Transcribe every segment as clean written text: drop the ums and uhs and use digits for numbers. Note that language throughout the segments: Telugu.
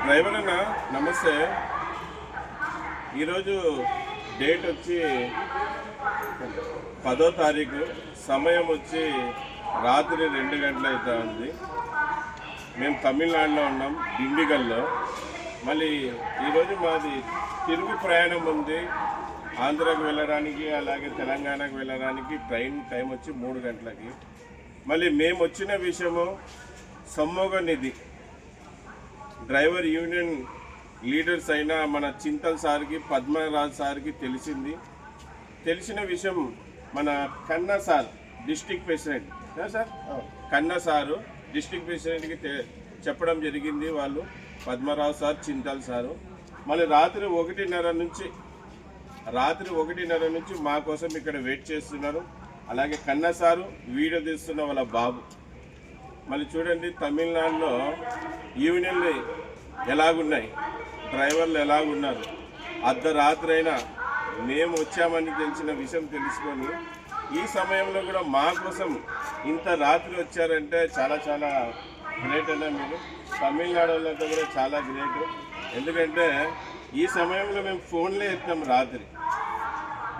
డ్రైవర్ అన్న నమస్తే. ఈరోజు డేట్ వచ్చి 10వ తారీఖు, సమయం వచ్చి రాత్రి 2 గంటలు అవుతా ఉంది. మేము తమిళనాడులో ఉన్నాం, డిండిగల్లో. మళ్ళీ ఈరోజు మాది తిరుగు ప్రయాణం ఉంది. ఆంధ్రాకు వెళ్ళడానికి అలాగే తెలంగాణకు వెళ్ళడానికి ట్రైన్ టైం వచ్చి 3 గంటలకి. మళ్ళీ మేము వచ్చిన విషయము సమ్మోగ నిధి డ్రైవర్ యూనియన్ లీడర్స్ అయిన మన చింతల్ సార్కి, పద్మరాజ్ సార్కి తెలిసిన విషయం మన కన్నా సార్ డిస్ట్రిక్ట్ ప్రెసిడెంట్ సార్ కన్నా సారు డిస్ట్రిక్ట్ ప్రెసిడెంట్కి చెప్పడం జరిగింది. వాళ్ళు పద్మరావు సార్, చింతల్ సారు. మళ్ళీ రాత్రి 1:30 నుంచి మా కోసం ఇక్కడ వెయిట్ చేస్తున్నారు. అలాగే కన్నా సారు వీడియో తీస్తున్న వాళ్ళ బాబు. మళ్ళీ చూడండి, తమిళనాడులో యూనియన్లు ఎలాగున్నాయి, డ్రైవర్లు ఎలాగున్నారు. అర్ధరాత్రి అయినా మేము వచ్చామని తెలిసిన విషయం తెలుసుకొని ఈ సమయంలో కూడా మా కోసం ఇంత రాత్రి వచ్చారంటే చాలా చాలా గ్రేట్ అన్న. మీరు తమిళనాడు వాళ్ళంతా కూడా చాలా గ్రేట్. ఎందుకంటే ఈ సమయంలో మేము ఫోన్లే ఎత్తాం రాత్రి.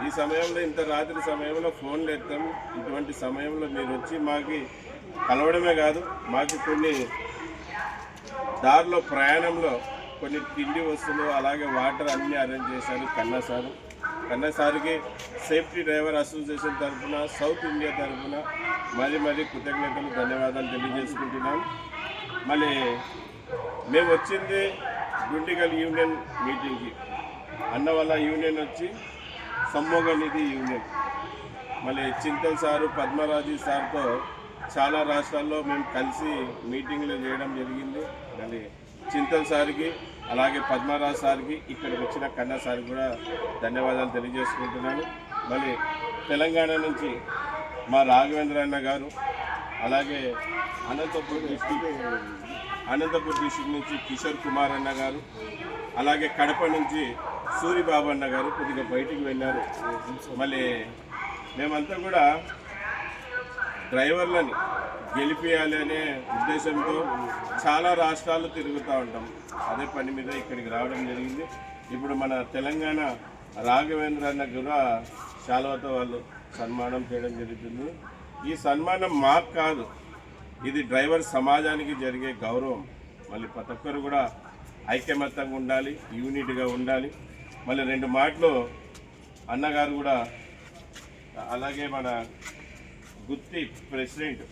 ఈ సమయంలో ఇంత రాత్రి సమయంలో ఫోన్లు ఎత్తాం. ఇటువంటి సమయంలో మీరు వచ్చి మాకు కలవడమే కాదు, మాకు కొన్ని దారిలో ప్రయాణంలో కొన్ని తిండి వస్తువులు అలాగే వాటర్ అన్నీ అరేంజ్ చేశారు కన్నా సార్కి సేఫ్టీ డ్రైవర్ అసోసియేషన్ తరఫున, సౌత్ ఇండియా తరఫున మరీ కృతజ్ఞతలు, ధన్యవాదాలు తెలియజేసుకుంటున్నాం. మళ్ళీ మేము వచ్చింది డుండిగల్ యూనియన్ మీటింగ్కి. అన్న వాళ్ళ యూనియన్ వచ్చి సమ్మోగ నిధి యూనియన్. మళ్ళీ చింతల్ సారు, పద్మరాజు సార్తో చాలా రాష్ట్రాల్లో మేము కలిసి మీటింగ్లు చేయడం జరిగింది. మళ్ళీ చింతల్ సార్కి అలాగే పద్మరాజు సార్కి, ఇక్కడికి వచ్చిన కన్నా సార్కి కూడా ధన్యవాదాలు తెలియజేసుకుంటున్నాను. మళ్ళీ తెలంగాణ నుంచి మా రాఘవేంద్ర అన్న గారు, అలాగే అనంతపూర్ డిస్టిక్ నుంచి కిషోర్ కుమార్ అన్న గారు, అలాగే కడప నుంచి సూరిబాబు అన్న గారు కొద్దిగా బయటికి వెళ్ళారు. మళ్ళీ మేమంతా కూడా డ్రైవర్లని గెలిపియాలి అనే ఉద్దేశంతో చాలా రాష్ట్రాలు తిరుగుతూ ఉంటాం. అదే పని మీద ఇక్కడికి రావడం జరిగింది. ఇప్పుడు మన తెలంగాణ రాఘవేంద్ర అన్న కూడా శాలువాతో వాళ్ళు సన్మానం చేయడం జరుగుతుంది. ఈ సన్మానం మాకు కాదు, ఇది డ్రైవర్ సమాజానికి జరిగే గౌరవం. మళ్ళీ ప్రతి ఒక్కరు కూడా ఐక్యమత్యంగా ఉండాలి, యూనిట్గా ఉండాలి. మళ్ళీ 2 మాటలు అన్నగారు కూడా, అలాగే మన గుత్తి ప్రెసిడెంట్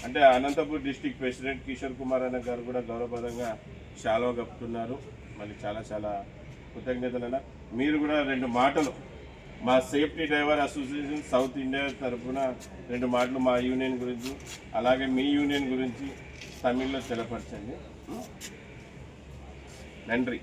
అంటే అనంతపూర్ డిస్టిక్ ప్రెసిడెంట్ కిషోర్ కుమార్ అన్న గారు కూడా గౌరవప్రదంగా శాలువా కప్పుతున్నారు. మళ్ళీ చాలా చాలా కృతజ్ఞతలన్నా. మీరు కూడా 2 మాటలు మా safety driver association south India తరఫున 2 మాటలు మా యూనియన్ గురించి అలాగే మీ యూనియన్ గురించి తమిళ్లో తెలపరచండి. నండ్రి.